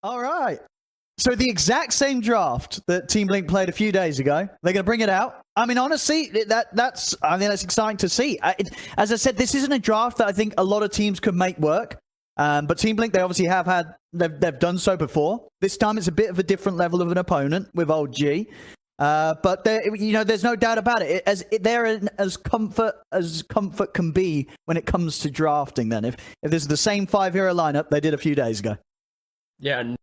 All right. So the exact same draft that Team Blink played a few days ago, they're going to bring it out. I mean, honestly, that's exciting to see. As I said, this isn't a draft that I think a lot of teams could make work. But Team Blink, they obviously they've done so before. This time it's a bit of a different level of an opponent with Old G. But there's no doubt about it. They're as comfort can be when it comes to drafting. Then, if this is the same 5-hero lineup they did a few days ago. Yeah, and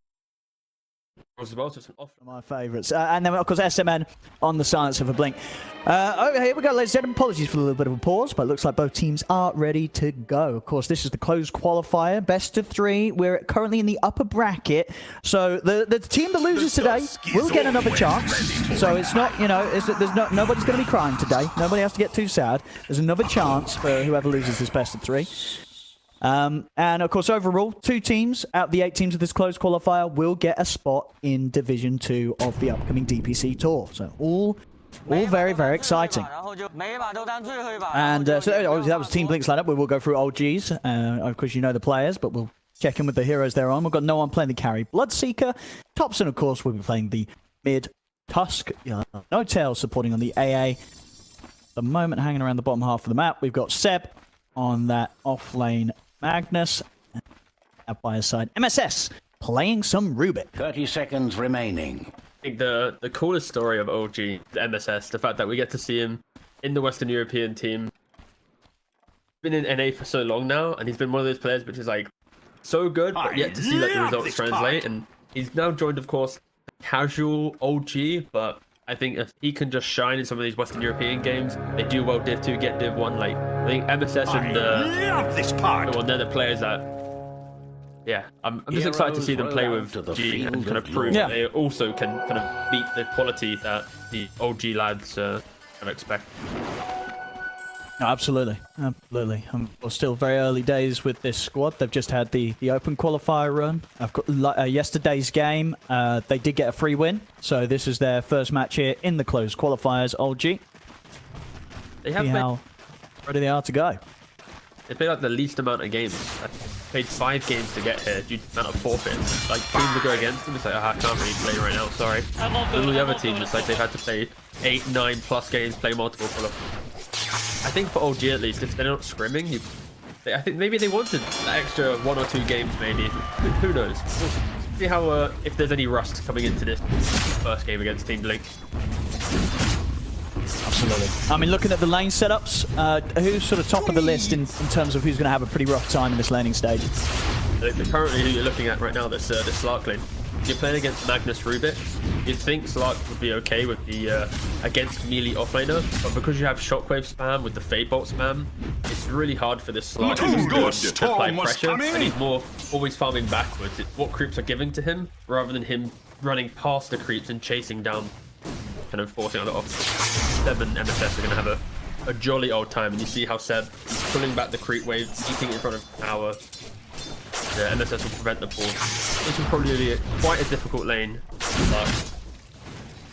as well, so it's one of my favourites. And then, of course, SMN on the silencer for Blink. Here we go, ladies and gentlemen. Apologies for a little bit of a pause, but it looks like both teams are ready to go. Of course, this is the closed qualifier, best of 3. We're currently in the upper bracket, so the team that loses today will get another chance. So it's not, nobody's going to be crying today. Nobody has to get too sad. There's another chance for whoever loses this best of 3. And of course, overall, 2 teams out of the 8 teams of this closed qualifier will get a spot in Division 2 of the upcoming DPC tour. So all very, very exciting. And so obviously that was Team Blink's lineup. We will go through Old G's. Of course, you know the players, but we'll check in with the heroes they're on. We've got NoOne playing the carry, Bloodseeker. TOPSON, of course, will be playing the mid, TUSK. NoTail supporting on the AA. The moment hanging around the bottom half of the map, we've got Seb on that off-lane Magnus. Up by his side, MSS playing some Rubik. 30 seconds remaining. I think the coolest story of OG is MSS, the fact that we get to see him in the Western European team. Been in NA for so long now, and he's been one of those players which is like so good, but yet to see like the results translate. And he's now joined, of course, casual OG, but I think if he can just shine in some of these Western European games, they do well Div 2, get Div 1. Like, I think MSS and they're the players that, yeah, I'm just excited to see them play with G and kind of prove that they also can kind of beat the quality that the OG lads kind of expect. No, absolutely. We're still very early days with this squad. They've just had the open qualifier run. I've got yesterday's game. They did get a free win, so this is their first match here in the closed qualifiers. Old G. They have how ready they are to go. They played like the least amount of games. I played 5 games to get here due to the amount of forfeits. Like teams that go against them, it's like, I can't really play right now. Sorry. All the other teams, it's like they've had to play 8, 9 plus games, play multiple qualifiers. I think for OG at least, if they're not scrimming, I think maybe they wanted that extra 1 or 2 games, maybe. Who knows? We'll see how if there's any rust coming into this first game against Team Blink. Absolutely. I mean, looking at the lane setups, who's sort of top of the list in terms of who's going to have a pretty rough time in this laning stage? Currently, who you're looking at right now, this Slark lane. If you're playing against Magnus Rubik, you'd think Slark would be okay with the against melee offlaner, but because you have Shockwave spam with the Fade Bolt spam, it's really hard for this Slark to apply pressure, and he's more always farming backwards. It's what creeps are giving to him, rather than him running past the creeps and chasing down, kind of forcing on it off. Seb and MSS are going to have a jolly old time, and you see how Seb is pulling back the creep wave, eating in front of tower. The MSS will prevent the pull. This will probably be quite a difficult lane, but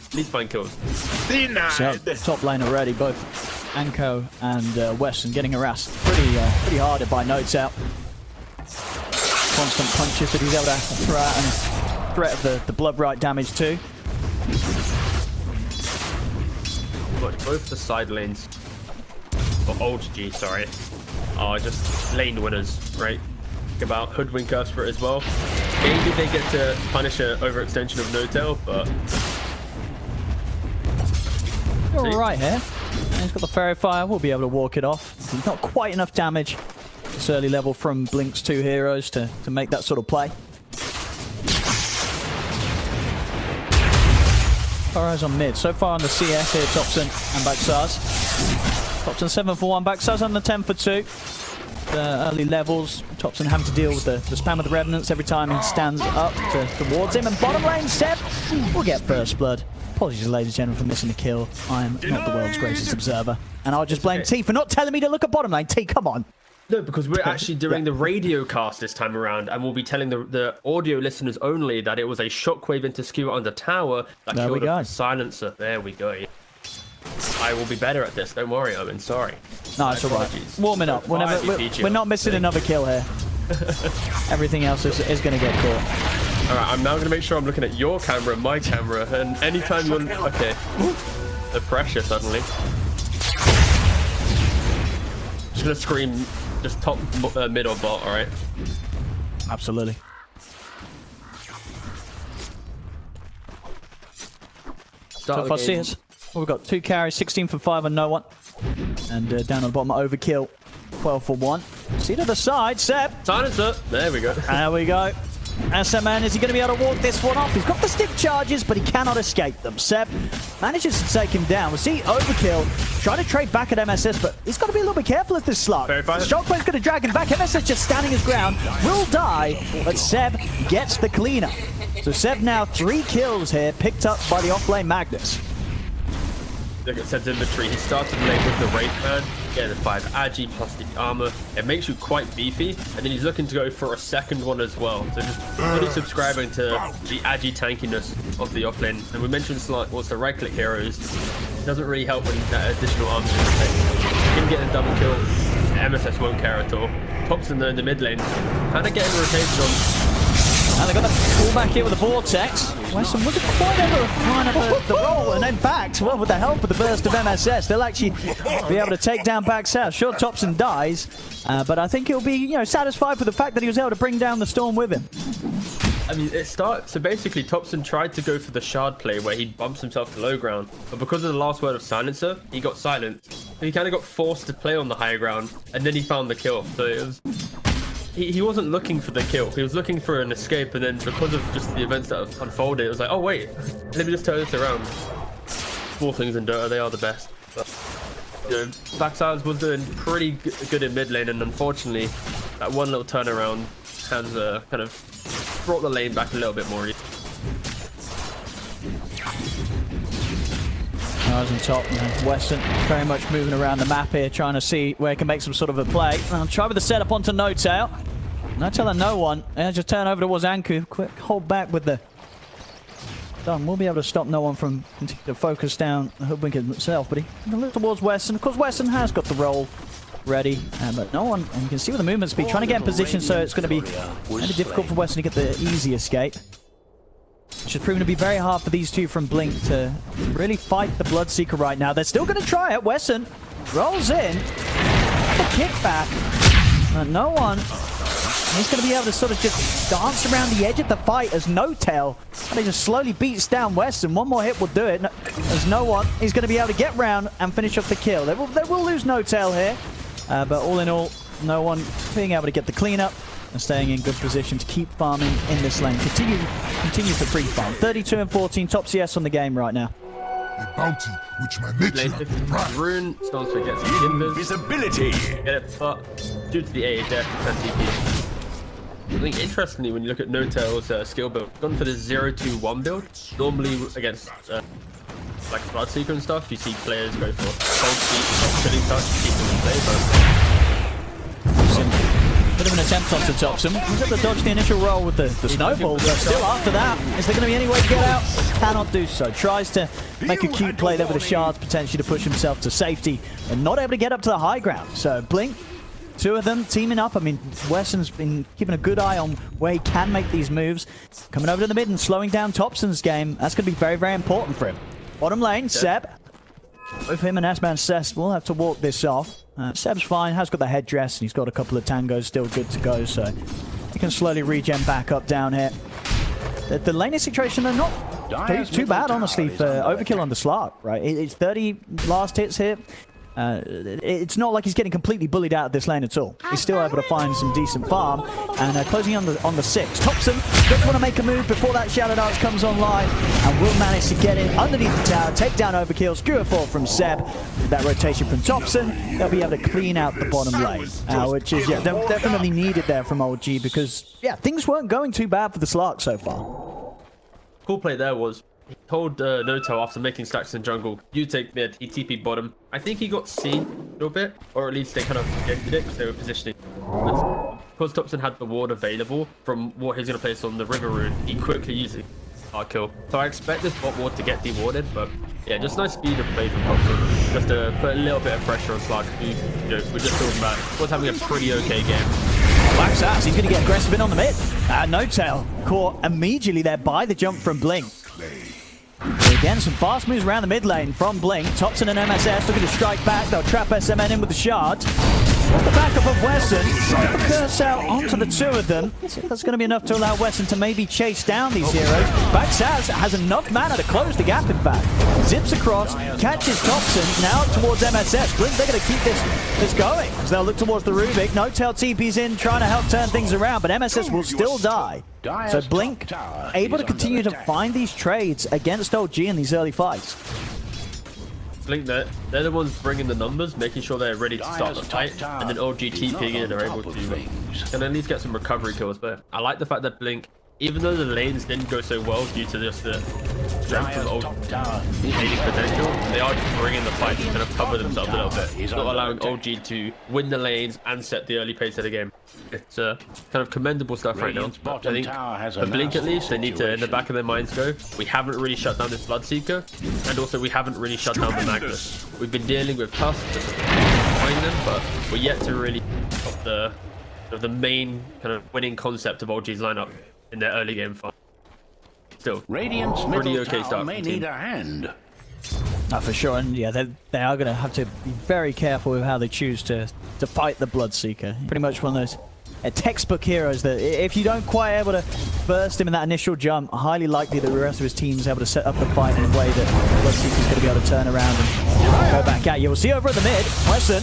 at least find kills. So, top lane already, both Anko and Weston getting harassed pretty hard by NoTail. Constant punches that he's able to throw out, and threat of the blood right damage too. But both the side lanes, or Old G, sorry, are just lane winners, right? About Hoodwink for it as well. Maybe they get to punish an overextension of NoTail, but you're all right here. And he's got the Fairy Fire. We'll be able to walk it off. He's not quite enough damage this early level from Blink's 2 heroes to make that sort of play. Fires on mid. So far on the CS here, TOPSON and Baxars. TOPSON 7 for 1, Baxars on the 10 for 2. The early levels, TOPSON having to deal with the spam of the Revenants every time he stands up towards him. And bottom lane, Seb will get first blood. Apologies, ladies and gentlemen, for missing the kill. I am not the world's greatest observer. And I'll just blame T for not telling me to look at bottom lane. T, come on. No, because we're actually doing the radio cast this time around, and we'll be telling the audio listeners only that it was a Shockwave into skewer under tower that killed a silencer. There we go. I will be better at this. Don't worry, Owen. Sorry. No, it's all right. Warming up. We're not missing another kill here. Everything else is going to get caught. All right, I'm now going to make sure I'm looking at your camera, my camera, and anytime you're... Okay. The pressure suddenly. Just going to scream just top, mid, or bot, all right? Absolutely. So far, CS. We've got 2 carries, 16 for 5 on NoOne. And down on the bottom, overkill, 12 for 1. See to the side, Seb. Silencer. There we go. There we go. SMN, is he going to be able to walk this one off? He's got the stick charges, but he cannot escape them. Seb manages to take him down. We'll see overkill. Try to trade back at MSS, but he's got to be a little bit careful with this slug. Shockwave's going to drag him back. MSS just standing his ground. Will die, but Seb gets the cleanup. So Seb now 3 kills here, picked up by the offlane Magnus. Look at Seb's inventory. He started late with the Wraith Man, getting the 5 agi plus the armor. It makes you quite beefy, and then he's looking to go for a second one as well. So just fully subscribing to the agi tankiness of the offlane. And we mentioned also right-click heroes. It doesn't really help when that additional armor is in the thing. Him getting a double kill, MSS won't care at all. TOPSON though in the mid lane, kind of getting rotated on. And they're going to pull back here with the Vortex. Weston wasn't quite able to line up the roll. And in fact, well, with the help of the burst of MSS, they'll actually be able to take down back south. Sure, TOPSON dies, but I think he'll be, satisfied with the fact that he was able to bring down the storm with him. I mean, so basically TOPSON tried to go for the shard play where he bumps himself to low ground, but because of the last word of silencer, he got silenced. So he kind of got forced to play on the high ground, and then he found the kill. So it was... He wasn't looking for the kill. He was looking for an escape, and then because of just the events that have unfolded, it was like, oh wait, let me just turn this around. Small things in Dota, they are the best. But, Backside was doing pretty good in mid lane, and unfortunately, that one little turnaround has kind of brought the lane back a little bit more. Eyes on top, Weston very much moving around the map here, trying to see where he can make some sort of a play. I'll try with the setup onto NoTail. NoTail and NoOne. Just turn over towards Anku. Quick hold back with the... Done. We'll be able to stop NoOne from continuing to focus down Hoodwink himself, but he can look towards Weston. Of course, Weston has got the roll ready, but NoOne, and you can see with the movement speed, trying to get in position, so it's going to be really difficult for Weston to get the easy escape. Which has proven to be very hard for these two from Blink to really fight the Bloodseeker right now. They're still going to try it. Weston rolls in. The kickback. NoOne. He's going to be able to sort of just dance around the edge of the fight as NoTail. And he just slowly beats down Weston. One more hit will do it. As NoOne, he's going to be able to get round and finish off the kill. They will lose NoTail here. But all in all, NoOne being able to get the cleanup and staying in good position to keep farming in this lane. Continue to free farm. 32 and 14, top CS on the game right now. A bounty which my nature Rune starts to get some invisibility. Get it, but due to the AHF and TP. I think interestingly, when you look at NoTail's skill build, gone for the 0-2-1 build. Normally against like Bloodseeker and stuff, you see players go for cold feet, killing touch, keep them in play, Bit of an attempt onto TOPSON. He's able to dodge the initial roll with the snowball, but still after that, is there going to be any way to get out? Cannot do so. Tries to make a cute play there with the shards, potentially to push himself to safety, and not able to get up to the high ground. So Blink, 2 of them teaming up. I mean, Weston's been keeping a good eye on where he can make these moves. Coming over to the mid and slowing down TOPSON's game. That's going to be very, very important for him. Bottom lane, Seb. Both him and S-Man will have to walk this off. Seb's fine, has got the headdress, and he's got a couple of tangos still good to go, so he can slowly regen back up down here. The laning situation, they're not too bad, honestly, for overkill on the slot, right? It's 30 last hits here. It's not like he's getting completely bullied out of this lane at all. He's still able to find some decent farm, and closing on the 6. TOPSON does want to make a move before that Shadow Dance comes online, and will manage to get in underneath the tower, take down overkill, screw a fall from Seb. With that rotation from TOPSON, they'll be able to clean out the bottom lane, which is definitely needed there from OG, because things weren't going too bad for the Slark so far. Cool play there was, he told NoTail after making stacks in jungle, you take mid, he TP bottom. I think he got seen a little bit, or at least they kind of preempted it because they were positioning. Because TOPSON had the ward available from what he's going to place on the river rune, he quickly used it. Kill. So I expect this bot ward to get dewarded, but yeah, just nice speed of play from TOPSON. Just to put a little bit of pressure on Slark, who, we're just talking about, was having a pretty okay game. Backsats, he's going to get aggressive in on the mid. NoTail caught immediately there by the jump from Blink. Again, some fast moves around the mid lane from Blink. TOPSON and MSS looking to strike back. They'll trap SMN in with the shard. The backup of Wesson. Curse out onto the two of them. See if that's going to be enough to allow Wesson to maybe chase down these heroes. Backsats has enough mana to close the gap, in fact. Zips across, catches TOPSON, now towards MSS. Blink, they're going to keep this going as they'll look towards the Rubik. NoTail TP's in, trying to help turn things around, but MSS will still die. So Blink able to continue to find these trades against OG in these early fights. Blink, they're the ones bringing the numbers, making sure they're ready to start the fight, and then OG TPing in are able to can at least get some recovery kills. But I like the fact that Blink, even though the lanes didn't go so well due to just the strength of OG laning potential, they are just bringing the fight to kind of cover themselves a little bit, not allowing OG to win the lanes and set the early pace of the game. It's kind of commendable stuff right now. I think for Blink at least, they need to, in the back of their minds, go, we haven't really shut down this Bloodseeker, and also we haven't really shut down the Magnus. We've been dealing with TUSK, find them, but we're yet to really stop the main kind of winning concept of OG's lineup in their early game fight. Still, pretty okay start. May need a hand. For sure, and yeah, they are going to have to be very careful with how they choose to fight the Bloodseeker. Pretty much one of those textbook heroes that if you don't quite able to burst him in that initial jump, highly likely that the rest of his team is able to set up the fight in a way that Bloodseeker is going to be able to turn around and go back at you. We'll see over at the mid, Wesson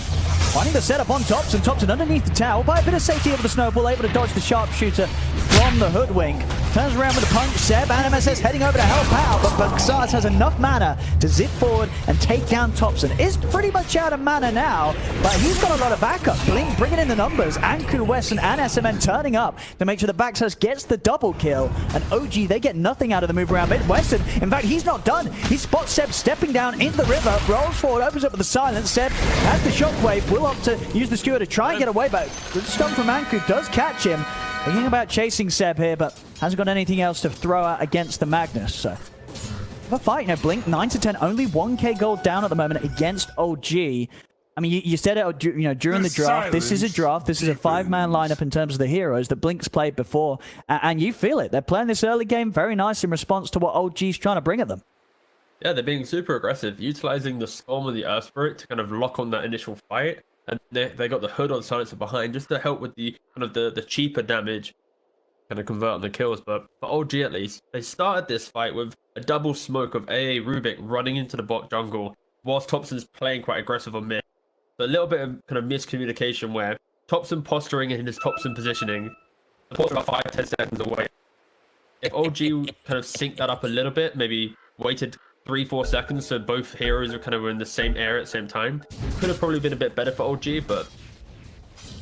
finding the setup on TOPSON. TOPSON underneath the tower, by a bit of safety over the snowball, able to dodge the sharpshooter from the hoodwink. Turns around with a punch. Seb and MSS heading over to help out, but Baksaz has enough mana to zip forward and take down TOPSON. Is pretty much out of mana now, but he's got a lot of backup. Blink bringing in the numbers. Anku, Wesson, and SMN turning up to make sure that Baksaz gets the double kill. And OG, they get nothing out of the move around mid. Wesson, in fact, he's not done. He spots Seb stepping down in the river, rolls forward, opens up with the silence. Seb has the shockwave, will opt to use the skewer to try and get away, but good stun from Anku does catch him. Thinking about chasing Seb here, but hasn't got anything else to throw out against the Magnus. So, the fight, Blink 9 to 10, only 1k gold down at the moment against OG. I mean, you said it, during the draft. This is a draft. This is a 5-man lineup in terms of the heroes that Blink's played before, and you feel it. They're playing this early game very nice in response to what OG's trying to bring at them. Yeah, they're being super aggressive, utilizing the Storm and the Earth Spirit to kind of lock on that initial fight. And they got the hood on Silencer behind just to help with the kind of the cheaper damage, kind of convert on the kills. But for OG at least, they started this fight with a double smoke of AA Rubik running into the bot jungle, whilst TOPSON's playing quite aggressive on mid. So a little bit of kind of miscommunication where TOPSON posturing in his TOPSON positioning, the port about 5-10 seconds away. If OG kind of synced that up a little bit, maybe waited 3-4 seconds so both heroes are kind of in the same area at the same time, could have probably been a bit better for OG, but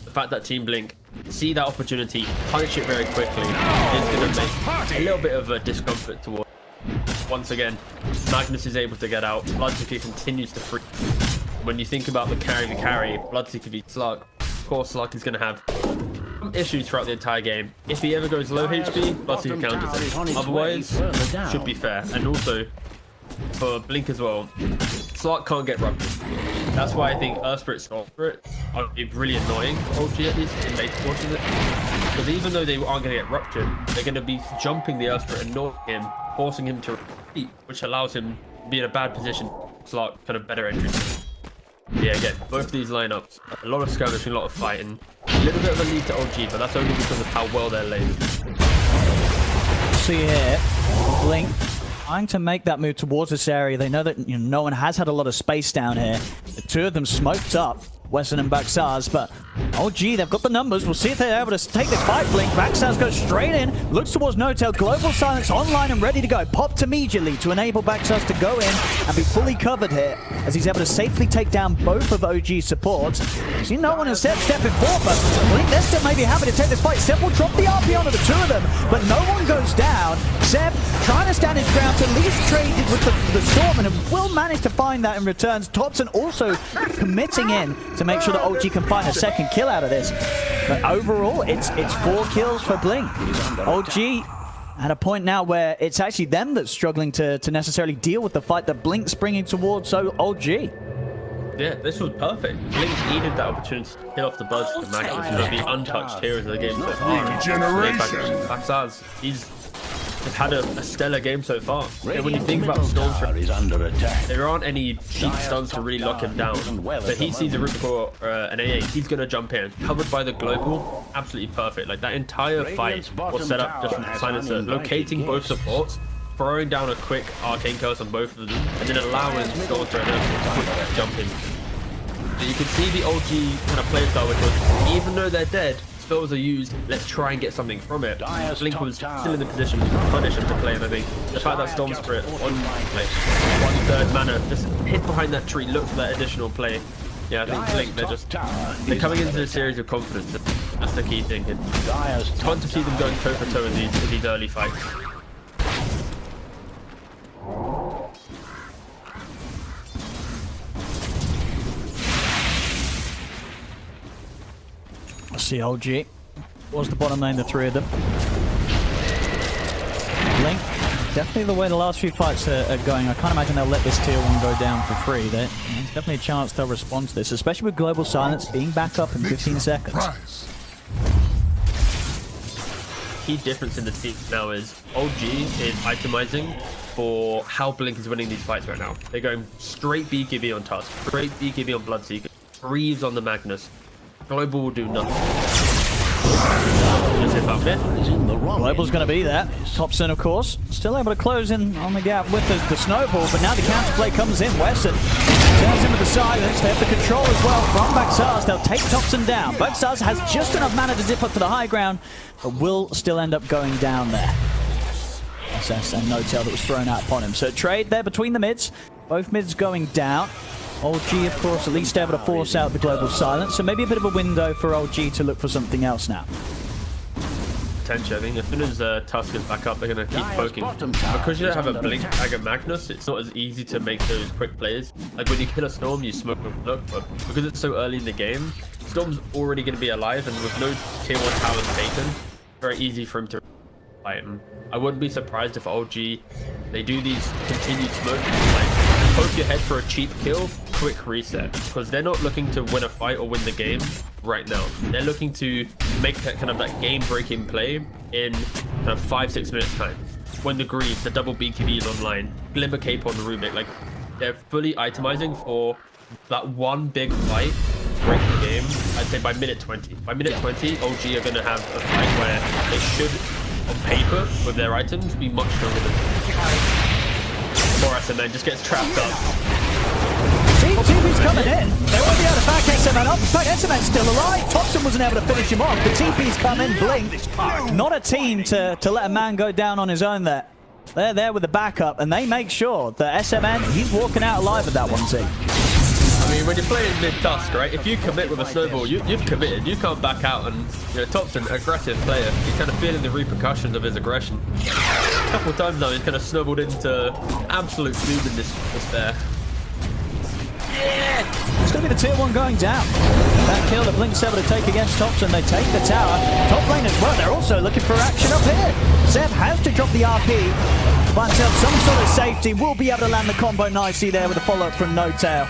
the fact that Team Blink see that opportunity, punish it very quickly, is going to make a little bit of a discomfort towards. Once again, Magnus is able to get out, Bloodseeker continues to free. When you think about the carry, Bloodseeker v Slug, of course Slug is going to have some issues throughout the entire game. If he ever goes low HP, Bloodseeker counters it. Otherwise, should be fair. And also, for Blink as well, Slot can't get ruptured. That's why I think Earth Spirit, Soul Spirit are really annoying for OG at least in late portions. Because even though they aren't going to get ruptured, they're going to be jumping the Earth Spirit and annoying him, forcing him to repeat, which allows him to be in a bad position. Slot kind of better entry. Yeah, again, both these lineups, a lot of skirmishing, a lot of fighting. A little bit of a lead to OG, but that's only because of how well they're laid. See here, Blink trying to make that move towards this area. They know that NoOne has had a lot of space down here. The two of them smoked up, Wesson and Baksaz, but OG, they've got the numbers. We'll see if they're able to take this fight. Blink, Baksaz goes straight in, looks towards NoTail, Global Silence online and ready to go. Popped immediately to enable Baksaz to go in and be fully covered here as he's able to safely take down both of OG's supports. You see NoOne and Seb stepping forward, but Blink, they're still maybe happy to take this fight. Seb will drop the RP onto the two of them, but NoOne goes down. Seb trying to stand his ground to at least trade with the Storm and will manage to find that in returns. TOPSON also committing in to make sure that OG can find a second kill out of this. But overall, it's 4 kills for Blink. OG at a point now where it's actually them that's struggling to necessarily deal with the fight that Blink's bringing towards OG. Yeah, this was perfect. Blink needed that opportunity to kill off the Buzz and Magnus, you know, the untouched heroes of the game so far. Baxaz, he's had a stellar game so far. And when you think about Storm's, there aren't any cheap stuns to really lock him down. But he sees a Rubik or an AA, he's going to jump in. Covered by the global, absolutely perfect. Like that entire fight was set up just from Silencer, locating both supports, throwing down a quick arcane curse on both of them, and then allowing Storm to quick jump in. So you can see the OG kind of playstyle, which was, even though they're dead, spells are used, let's try and get something from it. Blink was still in the position to punish him to play, and I think the fact that Storm Spirit on like 1/3 mana just hid behind that tree, looked for that additional play. Yeah, I think Blink, they're coming into the series with confidence. That's the key thing. It's fun to see them going toe for toe in these early fights. CLG was the bottom lane, the three of them. Blink, definitely the way the last few fights are going. I can't imagine they'll let this tier 1 go down for free. There's definitely a chance they'll respond to this, especially with Global Silence being back up in 15 seconds. Key difference in the team now is OG is itemizing for how Blink is winning these fights right now. They're going straight BKB on Tusk, straight BKB on Bloodseeker, Greaves on the Magnus. Global will do nothing. Global's going to be there. TOPSON, of course, still able to close in on the gap with the snowball, but now the counterplay comes in. Wesson turns in with the silence. They have the control as well from Baxaz. They'll take TOPSON down. Baxaz has just enough mana to zip up to the high ground, but will still end up going down there. SS and NoTail that was thrown out upon him. So trade there between the mids. Both mids going down. OG, of course, at least able to force out the Global Silence, so maybe a bit of a window for OG to look for something else now. Potentially, I think as soon as Tusk is back up, they're going to keep poking. Because you don't have a Blink tag of Magnus, it's not as easy to make those quick plays. Like when you kill a Storm, you smoke with look, but because it's so early in the game, Storm's already going to be alive, and with no tier 1 towers taken, very easy for him to fight him. I wouldn't be surprised if OG, they do these continued smoke, like poke your head for a cheap kill, quick reset, because they're not looking to win a fight or win the game right now. They're looking to make that kind of that game-breaking play in kind of 5-6 minutes time. When the Greaves, the double BKB is online, Glimmer Cape on the Rubik, like they're fully itemizing for that one big fight, break the game. I'd say by minute 20. By minute 20, OG are going to have a fight where they should, on paper, with their items, be much stronger than More SMN just gets trapped up. TP's coming in. They won't be able to back SMN up. In fact, SMN's still alive. TOPSON wasn't able to finish him off. The TP's come in, Blink. Not a team to let a man go down on his own there. They're there with the backup, and they make sure that SMN, he's walking out alive at that one team. I mean, when you're playing mid-Tusk, right, if you commit with a snowball, you've committed. You can't back out, and you know, TOPSON, aggressive player. He's kind of feeling the repercussions of his aggression. A couple of times now, he's kind of snowballed into absolute doom in despair. Yeah! It's going to be the tier 1 going down. That kill that Blink's able to take against TOPSON. They take the tower. Top lane as well. They're also looking for action up here. Zeb has to drop the RP. Find himself some sort of safety. Will be able to land the combo nicely there with a follow-up from NoTail.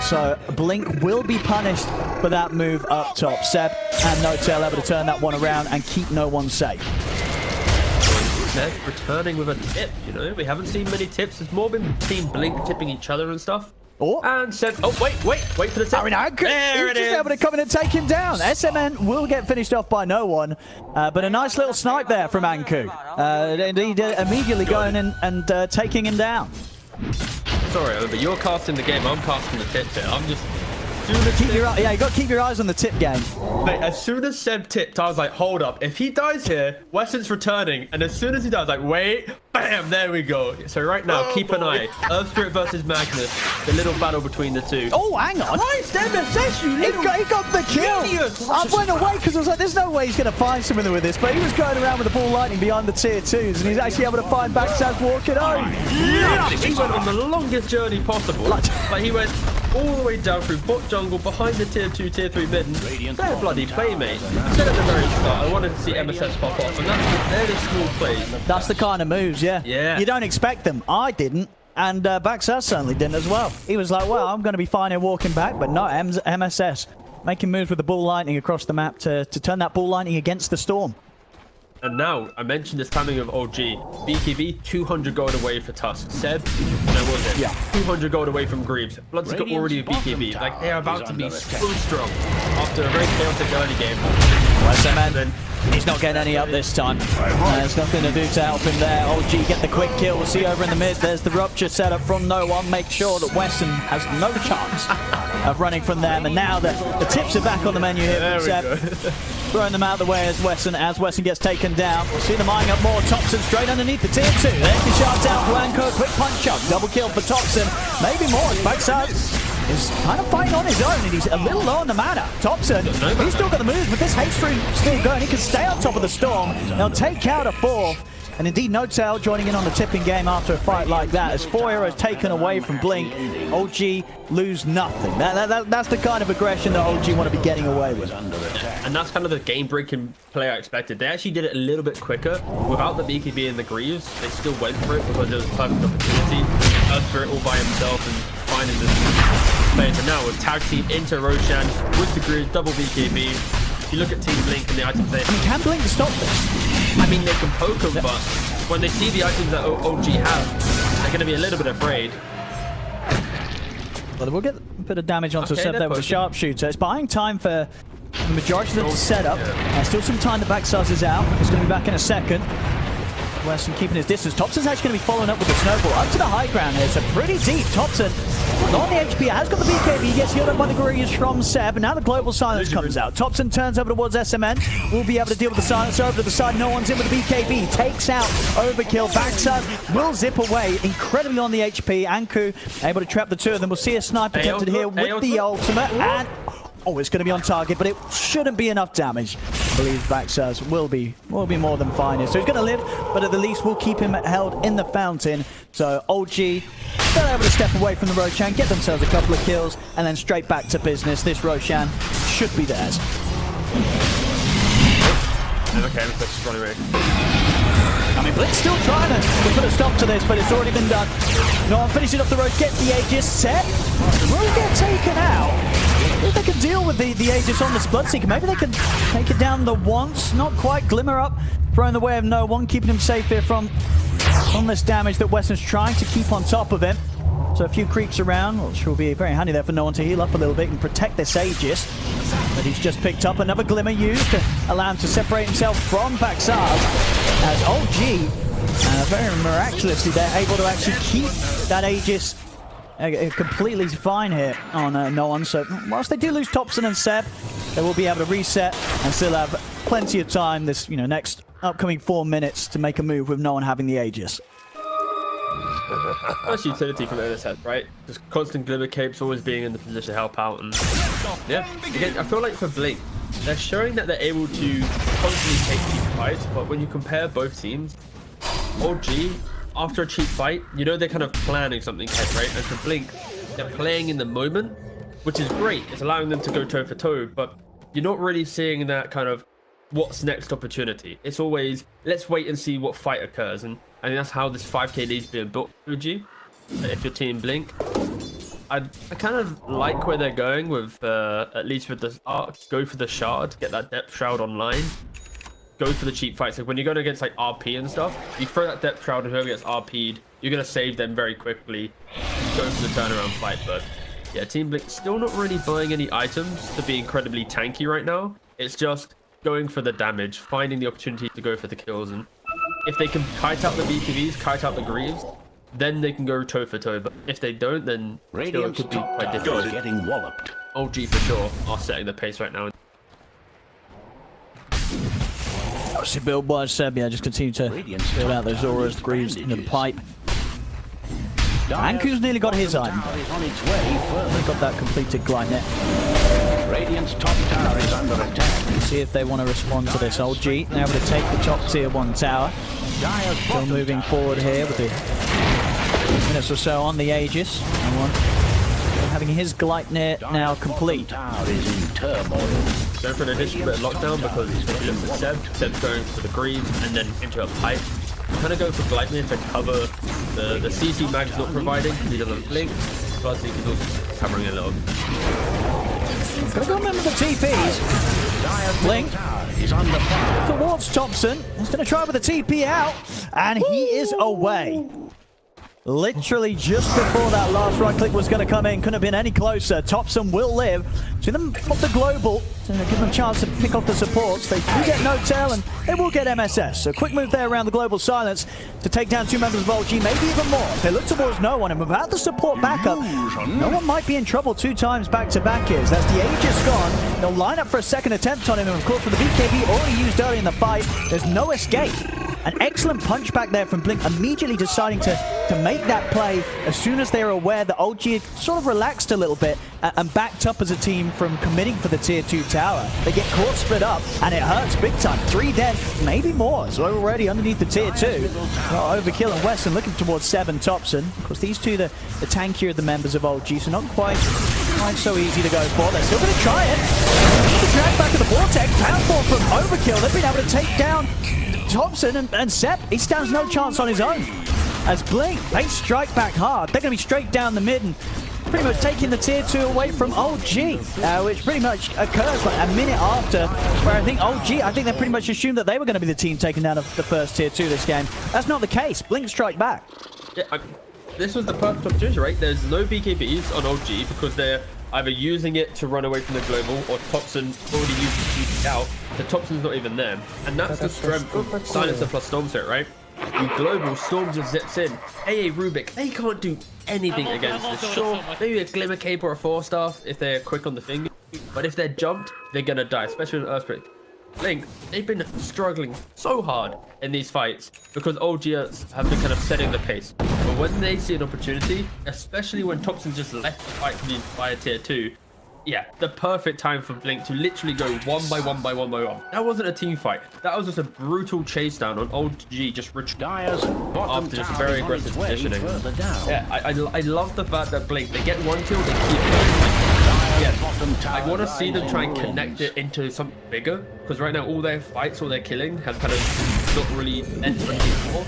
So Blink will be punished for that move up top. Seb and NoTail able to turn that one around and keep NoOne safe. Seb returning with a tip, you know, we haven't seen many tips. There's more been seen Blink tipping each other and stuff. Oh. And Seb, oh wait for the tip. I mean, there it is. He's able to come in and take him down. SMN will get finished off by NoOne, but a nice little snipe there from Anku. Indeed, immediately going in and taking him down. Sorry, but you're casting the game. I'm casting the tip here. I'm just keep your you got to keep your eyes on the tip game. Mate, as soon as Seb tipped, I was like, hold up. If he dies here, Wesson's returning. And as soon as he dies, like, wait, bam, there we go. So right now, keep an eye. Earth Spirit versus Magnus. The little battle between the two. Oh, hang on. Nice, MSS, he got the kill. Genius. I went away because I was like, there's no way he's going to find something with this. But he was going around with the ball lightning behind the tier 2s. And he's actually able to find Baxaz walking home. Yeah. He went on the longest journey possible. Like, he went all the way down through bot jungle, behind the tier 2, tier 3 mid. They're bloody play, mate. I said at the very start, I wanted to see MSS pop off, and they're the small plays. That's the kind of moves, yeah. Yeah. You don't expect them. I didn't. And Baxar certainly didn't as well. He was like, well, I'm going to be fine here walking back, but no, MSS. Making moves with the ball lightning across the map to turn that ball lightning against the Storm. And now, I mentioned this timing of OG. BKB, 200 gold away for TUSK. Seb, no, was it? Yeah. 200 gold away from Greaves. Blood's got already a BKB. Like, they are about to be so strong after a very chaotic early game. SMN, he's not getting any up this time. There's nothing to do to help him there. OG get the quick kill. We'll see over in the mid. There's the rupture setup from NoOne. Make sure that Wesson has no chance of running from them. And now the tips are back on the menu here from Seb. Throwing them out the way as Wesson gets taken down. We'll see them eyeing up more. TOPSON straight underneath the tier 2. There's the shot down for Anko. Quick punch up. Double kill for TOPSON. Maybe more. Backside is kind of fighting on his own, and he's a little low on the mana. TOPSON, he's still got the moves, but this hate stream still going. He can stay on top of the Storm. They'll take out a 4th. And indeed, NoTail joining in on the tipping game after a fight like that. As 4 heroes taken away from Blink, OG lose nothing. That's the kind of aggression that OG want to be getting away with. And that's kind of the game-breaking play I expected. They actually did it a little bit quicker. Without the BKB and the Greaves, they still went for it because there was a perfect opportunity. For it all by himself and finding this play. But now with tag team into Roshan with the Greaves, double BKB. If you look at Team Blink and the items they have, I mean, can Blink stop this? I mean, they can poke them, but when they see the items that OG have, they're going to be a little bit afraid. Well, we'll get a bit of damage onto Okay, Seb there with the sharpshooter. It's buying time for the majority of them to set up. Still some time. The Backsars is out. He's going to be back in a second. Wesson keeping his distance. TOPSON's actually going to be following up with the snowball up to the high ground here. So pretty deep. TOPSON not on the HP. Has got the BKB. He gets healed up by the Greaves from Seb. And now the global silence comes out. TOPSON turns over towards SMN. Will be able to deal with the silence over to the side. NoOne's in with the BKB. Takes out Overkill. Backside will zip away. Incredibly on the HP. Anku able to trap the two of them. We'll see a sniper tempted here with the ultimate. And oh, it's going to be on target, but it shouldn't be enough damage. I believe Baxars will be more than fine here. So he's going to live, but at the least we'll keep him held in the fountain. So OG, they're able to step away from the Roshan, get themselves a couple of kills, and then straight back to business. This Roshan should be theirs. Okay, let's run away. I mean, Blitz still trying to put a stop to this, but it's already been done. NoOne finishing off the road, get the Aegis set. Will get taken out. If they can deal with the Aegis on this Bloodseeker, maybe they can take it down the once. Not quite. Glimmer up, throwing the way of NoOne, keeping him safe here from this damage that Weston's trying to keep on top of him. So a few creeps around, which will be very handy there for NoOne to heal up a little bit and protect this Aegis. But he's just picked up another Glimmer used to allow him to separate himself from Baxars. As OG, very miraculously, they're able to actually keep that Aegis completely fine here on NoOne. So whilst they do lose TOPSON and Seb, they will be able to reset and still have plenty of time this next upcoming 4 minutes to make a move with NoOne having the Aegis. That's utility from NSS, right? Just constant Glimmer capes, always being in the position to help out. And yeah, again, I feel like for Blink, they're showing that they're able to constantly take cheap fights, but when you compare both teams, OG, after a cheap fight, they're kind of planning something ahead, right? And for Blink, they're playing in the moment, which is great. It's allowing them to go toe for toe, but you're not really seeing that kind of what's next opportunity. It's always, let's wait and see what fight occurs. And I think that's how this 5k lead's being built, OG. If you're Team Blink, I kind of like where they're going with, at least with the arc, go for the shard, get that depth shroud online. Go for the cheap fights. Like when you're going against like RP and stuff, you throw that depth shroud and whoever gets RP'd, you're going to save them very quickly. Go for the turnaround fight. But yeah, Team Blink still not really buying any items to be incredibly tanky right now. It's just going for the damage, finding the opportunity to go for the kills. And if they can kite out the BKBs, kite out the Greaves, then they can go toe for toe. But if they don't, then still it could be quite difficult. Getting walloped. OG for sure are setting the pace right now. Obviously build by Seb, just continue to build out those auras, the Greaves into the pipe. Anku's nearly got his item. He's got that completed glide net. Radiant's top tower is under attack. Let's see if they want to respond to this. OG now able to take the top tier 1 tower. Still moving forward here with the minutes or so on the Aegis. Having his glide net now complete. Tower is in turmoil. Going for an additional bit of lockdown because if you look at Seb's going for the Greaves and then into a pipe. kind of go for Gleipnir to cover the CC mag's not providing. He doesn't blink. Plus, he can also covering a little. Gonna go remember the TPs. Blink towards TOPSON. He's gonna try with the TP out, and he is away. Literally just before that last right click was going to come in. Couldn't have been any closer. TOPSON will live. See them pop the global to give them a chance to pick off the supports. They do get no tail and they will get MSS. So quick move there around the global silence to take down 2 members of OG, maybe even more. They look towards NoOne, and without the support backup, NoOne might be in trouble 2 times back-to-back here. As the Aegis gone, they'll line up for a second attempt on him. And of course, with the BKB already used early in the fight, there's no escape. An excellent punch back there from Blink, immediately deciding to make that play as soon as they were aware that OG had sort of relaxed a little bit and backed up as a team from committing for the tier 2 tower. They get caught split up, and it hurts big time. 3 dead, maybe more. So already underneath the tier 2. Well, Overkill and Western looking towards 7 TOPSON. Of course, these two, the tankier of the members of OG, so not quite so easy to go for. They're still going to try it. The drag back of the Vortex. Powerful from Overkill. They've been able to take down TOPSON, and Sep, he stands no chance on his own. As Blink, they strike back hard. They're going to be straight down the mid and pretty much taking the tier 2 away from OG, which pretty much occurs like a minute after, where I think OG, they pretty much assumed that they were going to be the team taking down the first tier 2 this game. That's not the case. Blink strike back. Yeah, this was the perfect opportunity, right? There's no BKBs on OG because they're either using it to run away from the global, or TOPSON already used the TP out. The TOPSON's not even there. And that's the strength of Silencer plus Storm Set, right? The global, Storm just zips in. AA Rubik, they can't do anything against this. Sure, maybe a Glimmer Cape or a 4-staff if they're quick on the finger. But if they're jumped, they're gonna die, especially in Earthquake. Blink, they've been struggling so hard in these fights because OG have been kind of setting the pace. But when they see an opportunity, especially when TOPSON just left the fight to the entire tier 2, yeah, the perfect time for Blink to literally go one by one. That wasn't a team fight. That was just a brutal chase down on OG, just retreating after just very aggressive positioning. Yeah, I love the fact that Blink, they get 1 kill, they keep going. I want to see them try and connect it into something bigger, because right now all their fights, all their killing have kind of not really entered before.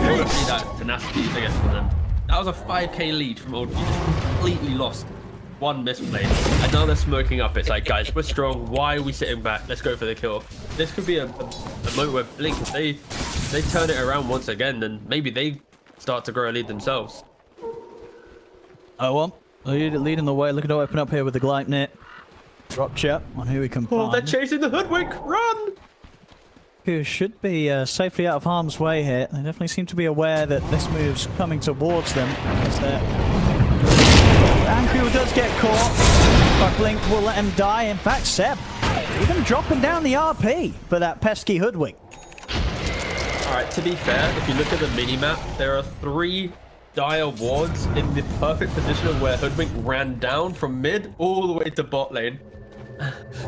I want to see that tenacity, I guess, from them. That was a 5k lead from OG, completely lost. 1 misplay, and now they're smoking up. It's like, guys, we're strong. Why are we sitting back? Let's go for the kill. This could be a moment where Blink, if they turn it around once again, then maybe they start to grow a lead themselves. Oh well. Leading the way, looking to open up here with the Gleipnir. Drop chip on who we can find. Oh, they're chasing the Hoodwink! Run! Who should be safely out of harm's way here. They definitely seem to be aware that this move's coming towards them. Anku does get caught, but Blink will let him die. In fact, Seb even dropping down the RP for that pesky Hoodwink. Alright, to be fair, if you look at the mini-map, there are 3 dire wards in the perfect position of where Hoodwink ran down from mid all the way to bot lane.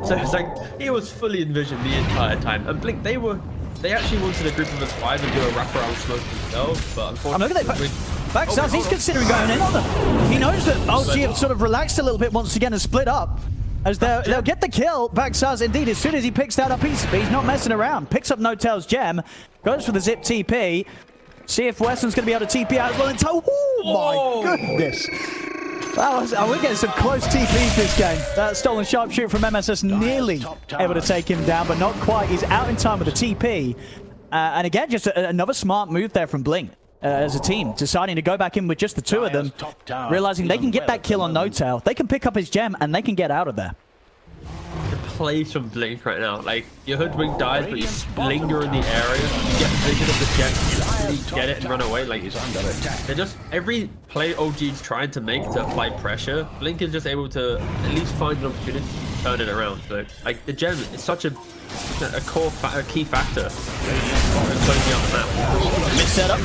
So it's like he was fully envisioned the entire time. And Blink, they actually wanted a group of us 5 and do a wraparound smoke themselves, but unfortunately, Backsaz, he's considering going in on them. He knows that OG have sort of relaxed a little bit once again and split up. As they'll get the kill. Backsaz, indeed, as soon as he picks that up, he's not messing around. Picks up No-Tail's gem, goes for the zip TP. See if Weston's going to be able to TP out as well. And oh my goodness. We're getting some close TPs this game. That stolen sharpshooter from MSS nearly able to take him down, but not quite. He's out in time with the TP. And again, just another smart move there from Blink. As a team, deciding to go back in with just the 2 of them, realizing they can get that kill on No-Tail. They can pick up his gem and they can get out of there. The plays from Blink right now, like your Hoodwink dies, but you linger in the area, you get vision of the gem, you get it and run away. Like they're just every play OG's trying to make to apply pressure, Blink is just able to at least find an opportunity to turn it around. So like the gem is such a key factor in closing out the map. Mid setup.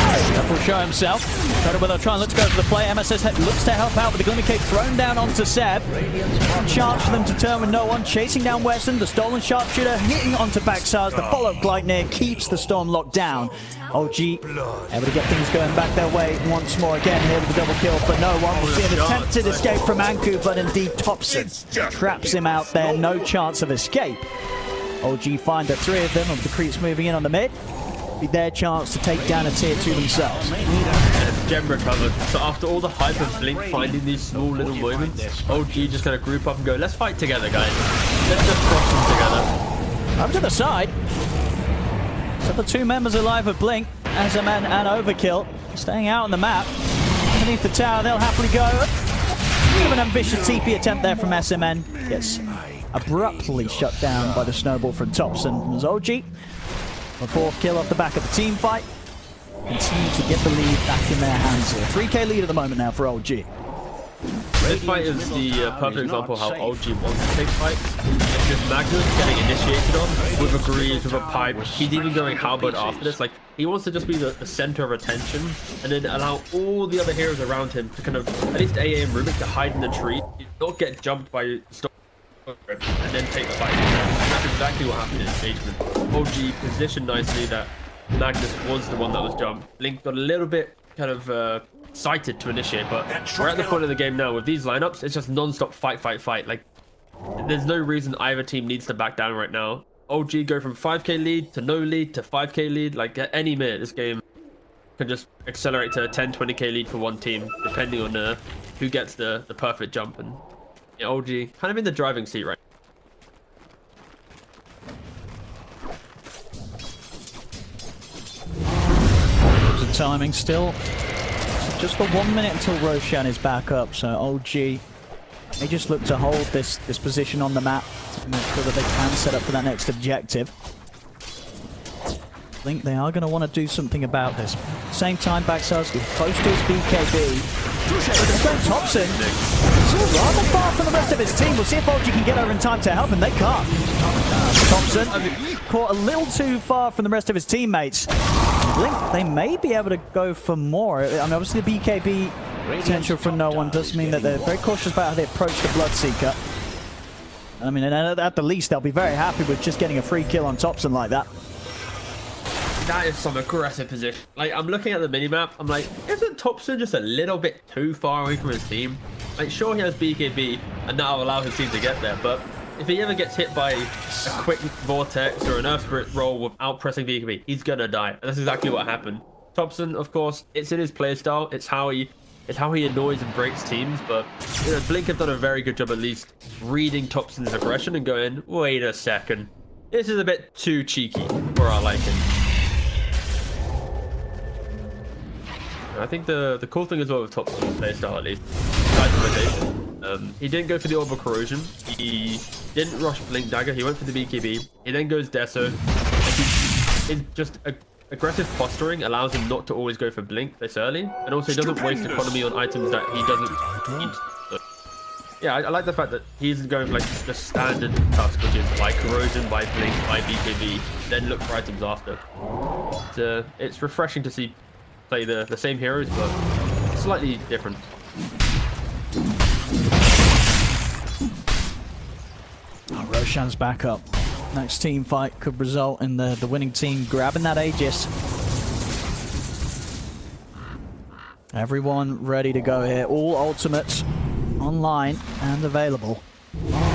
That will show himself. They'll try and let's go for the play. MSS looks to help out with the Glimmer Cape thrown down onto Seb. One chance for them to turn with NoOne. Chasing down Weston. The stolen sharpshooter hitting onto Backsaz. The follow-up Gleipnir keeps the storm locked down. OG able to get things going back their way once more again here with the double kill for NoOne. We'll see an attempted escape from Anku, but indeed TOPSON traps him out there. No chance of escape. OG find the 3 of them, of the creeps moving in on the mid. be their chance to take down a tier 2 themselves. And gem recovered. So after all the hype of Blink finding these small little moments, OG just gonna group up and go, let's fight together, guys. Let's just cross them together. Up to the side. So the 2 members alive of Blink, SMN and Overkill, staying out on the map. Underneath the tower, they'll happily go. Bit of an ambitious TP attempt there from SMN. Gets abruptly shut down by the snowball from TOPSON. As OG, a 4th kill off the back of the team fight, continue to get the lead back in their hands here. 3k lead at the moment now for OG. This fight is the perfect example of how OG wants to take fights. It's just Magnus getting initiated on with a grease, with a pipe. He's even going halberd after this. Like, he wants to just be the center of attention and then allow all the other heroes around him to kind of, at least AA and Rubik, to hide in the tree, not get jumped by Storm, and then take the fight. And that's exactly what happened in engagement. OG positioned nicely that Magnus was the one that was jumped. Blink got a little bit kind of excited to initiate, but we're at the point of the game now with these lineups. It's just non-stop fight. Like, there's no reason either team needs to back down right now. OG go from 5k lead to no lead to 5k lead. Like, at any minute this game can just accelerate to a 10-20k lead for one team, depending on who gets the perfect jump. And yeah, OG kind of in the driving seat right now. The timing still just for 1 minute until Roshan is back up, so OG, they just look to hold this position on the map to make sure that they can set up for that next objective. I think they are going to want to do something about this. Same time, Backsaz is close to his BKB. TOPSON still rather far from the rest of his team. We'll see if OG can get over in time to help him. They can't. TOPSON caught a little too far from the rest of his teammates. Blink, they may be able to go for more. I mean, obviously the BKB potential from NoOne does mean that they're very cautious about how they approach the Bloodseeker. I mean, at the least, they'll be very happy with just getting a free kill on TOPSON like that. That is some aggressive position. Like, I'm looking at the minimap, I'm like, isn't TOPSON just a little bit too far away from his team? Like, sure, he has BKB, and that'll allow his team to get there, but if he ever gets hit by a quick Vortex or an Earth Spirit roll without pressing BKB, he's gonna die. And that's exactly what happened. TOPSON, of course, it's in his playstyle. It's how he annoys and breaks teams, but you know, Blink have done a very good job at least reading TOPSON's aggression and going, wait a second, this is a bit too cheeky for our liking. I think the cool thing as well with TOPSON's playstyle, at least, itemization. He didn't go for the Orbital Corrosion. He didn't rush Blink Dagger. He went for the BKB. He then goes Deso. It's just aggressive posturing allows him not to always go for Blink this early, and also he doesn't waste economy on items that he doesn't need. So, yeah, I like the fact that he's going for like the standard TUSK, which is by Corrosion, by Blink, by BKB, then look for items after. It's refreshing to see play the same heroes, but slightly different. Oh, Roshan's back up. Next team fight could result in the winning team grabbing that Aegis. Everyone ready to go here. All ultimates online and available.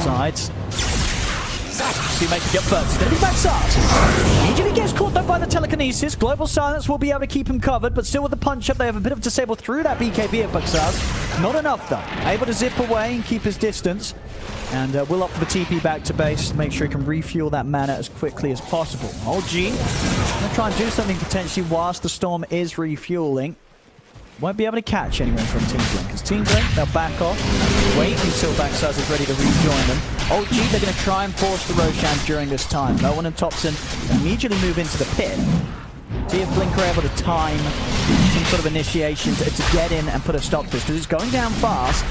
Sides. See who makes it get first. It's going to be Backsaz. Immediately gets caught though by the telekinesis. Global Silence will be able to keep him covered, but still with the punch up, they have a bit of disable through that BKB of Backsaz. Not enough though. Able to zip away and keep his distance. And we'll opt for the TP back to base to make sure he can refuel that mana as quickly as possible. OG going to try and do something potentially whilst the Storm is refueling. Won't be able to catch anyone from Team Blink, because Team Blink, they'll back off, wait until Backsaz is ready to rejoin them. OG, they're going to try and force the Roshan during this time. NoOne and TOPSON immediately move into the pit. See if Blink are able to time some sort of initiation to get in and put a stop to this, because it's going down fast.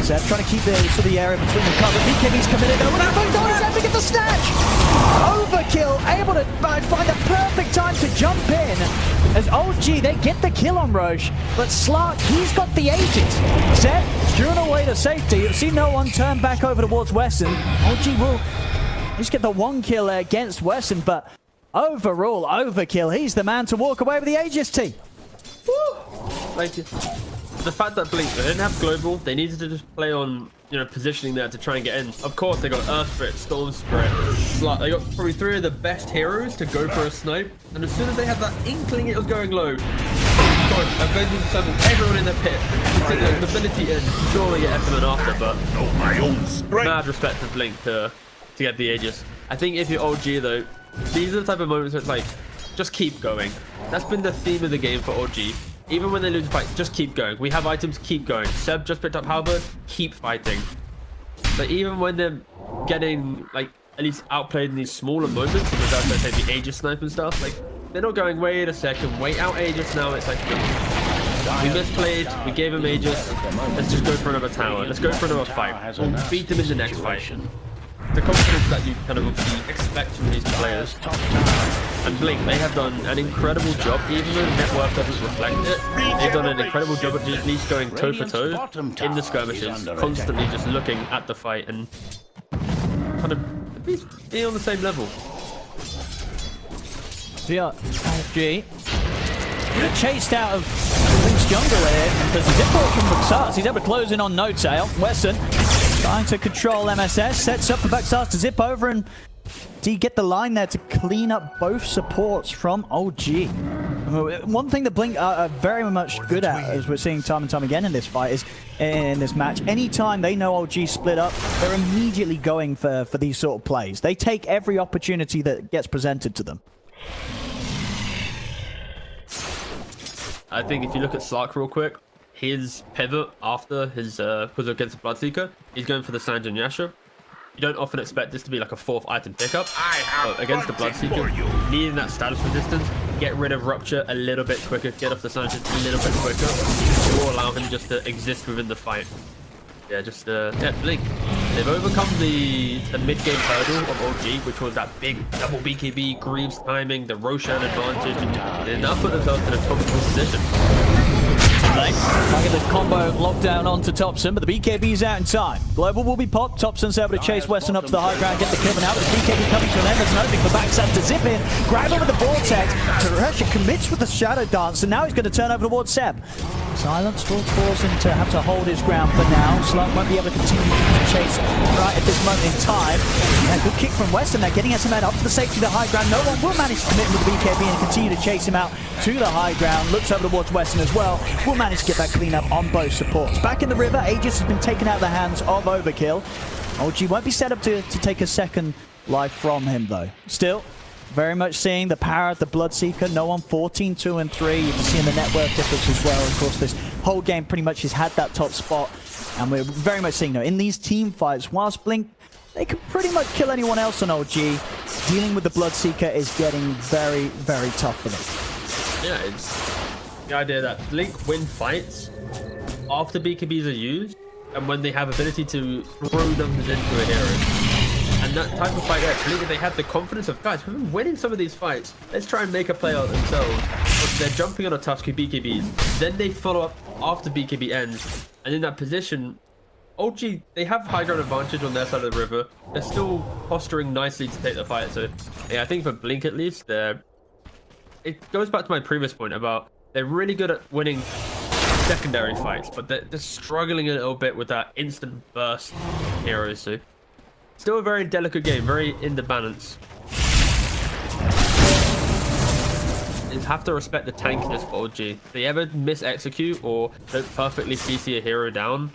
So they're trying to keep the area between them covered. BKB's committed. NoOne is able to get the snatch! Overkill, able to find the perfect time to jump in. As OG, they get the kill on Roche, but Slark, he's got the Aegis. Zed, strewn away to safety. You'll see NoOne turn back over towards Wesson. OG will just get the one kill against Wesson, but overall, Overkill, he's the man to walk away with the Aegis team. Woo! Like, the fact that Blink, they didn't have global, they needed to just play on, you know, positioning there to try and get in. Of course, they got Earth Spirit, Storm Spirit, They got probably 3 of the best heroes to go for a snipe, and as soon as they had that inkling it was going low, Avengers assembled everyone in the pit. You take the ability and surely get SMN after, but My own strength. mad respect to Blink to get the Aegis. I think if you're OG though, these are the type of moments where it's like, just keep going. That's been the theme of the game for OG. Even when they lose a fight, just keep going. We have items, keep going. Seb just picked up Halberd, keep fighting. But even when they're getting like at least outplayed in these smaller moments, because as I say the Aegis snipe and stuff, like they're not going, wait a second, wait out Aegis now. It's like, we misplayed, we gave him Aegis, let's just go for another tower, let's go for another fight. We'll beat them in the next fight. The confidence that you kind of obviously expect from these players. And Blink, they have done an incredible job, even though the network doesn't reflect it. They've done an incredible job at at least going toe for toe in the skirmishes, constantly just looking at the fight and kind of at least being on the same level. So yeah, IFG chased out of Blink's jungle here. There's a zip ball from Baxars. He's able to close in on No Tail. Weston trying to control MSS, sets up for Baxars to zip over, and do you get the line there to clean up both supports from OG? One thing that Blink are very much good at, as we're seeing time and time again in this fight, is in this match, anytime they know OG split up, they're immediately going for these sort of plays. They take every opportunity that gets presented to them. I think if you look at Slark real quick, his pivot after his because against the Bloodseeker, he's going for the Sanjin Yasha. You don't often expect this to be like a 4th item pickup, but against the Bloodseeker, needing that status resistance, get rid of Rupture a little bit quicker, get off the Sanjin a little bit quicker, it will allow him just to exist within the fight. Yeah, just yeah, Blink. They've overcome the mid-game hurdle of OG, which was that big double BKB, Greaves timing, the Roshan advantage, and they now put themselves in a comfortable position. Trying to get the combo locked down onto TOPSON, but the BKB's out in time. Global will be popped. TOPSON's able to chase Weston up to the high ground, get the kill, and now with the BKB coming to an end, there's an opening for Backstab to zip in, grab him with the vortex. Teresha commits with the shadow dance, and now he's going to turn over towards Seb. Silence will force him to have to hold his ground for now. Slug won't be able to continue to chase right at this moment in time. Yeah, good kick from Weston there, getting SMN up to the safety of the high ground. No one will manage to commit with the BKB and continue to chase him out to the high ground. Looks over towards Weston as well. Will manage to get that clean up on both supports. Back in the river, Aegis has been taken out of the hands of Overkill. OG won't be set up to take a second life from him though. Still, very much seeing the power of the Bloodseeker. NoOne 14, 2, and 3. You can see in the network difference as well. Of course, this whole game pretty much has had that top spot. And we're very much seeing, in these team fights, whilst Blink, they can pretty much kill anyone else on OG, dealing with the Bloodseeker is getting very, very tough for them. Yeah, it's the idea that Blink win fights after BKBs are used, and when they have ability to throw them into a hero. And that type of fight, Blink, they have the confidence of, guys, we've been winning some of these fights. Let's try and make a play out themselves. But they're jumping on a TUSK BKBs. Then they follow up after BKB ends. And in that position, OG, they have high ground advantage on their side of the river. They're still posturing nicely to take the fight. So, yeah, I think for Blink at least, it goes back to my previous point about they're really good at winning secondary fights, but they're struggling a little bit with that instant burst heroes. So, still a very delicate game, very in the balance. You have to respect the tankiness for OG. If they ever mis-execute or don't perfectly CC a hero down,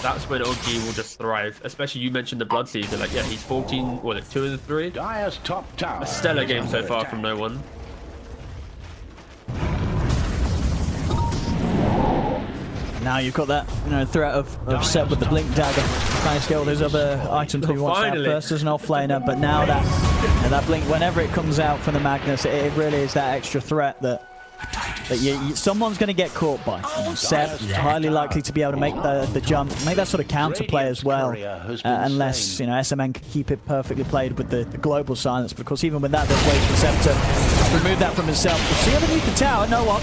that's when OG will just thrive. Especially you mentioned the Bloodseeker. Like, yeah, he's 14, what is it, 2 and 3? Dire's top tower. A stellar game so far from NoOne. Now you've got that threat of Seb with the Blink Dagger. Trying to scale those other items we want to have first as an offlaner, but now that Blink, whenever it comes out from the Magnus, it really is that extra threat that someone's going to get caught by. Seb highly likely to be able to make the jump, make that sort of counter play as well, unless SMN can keep it perfectly played with the global silence. Because even with that, there's ways for Seb to remove that from himself. We'll see underneath the tower. NoOne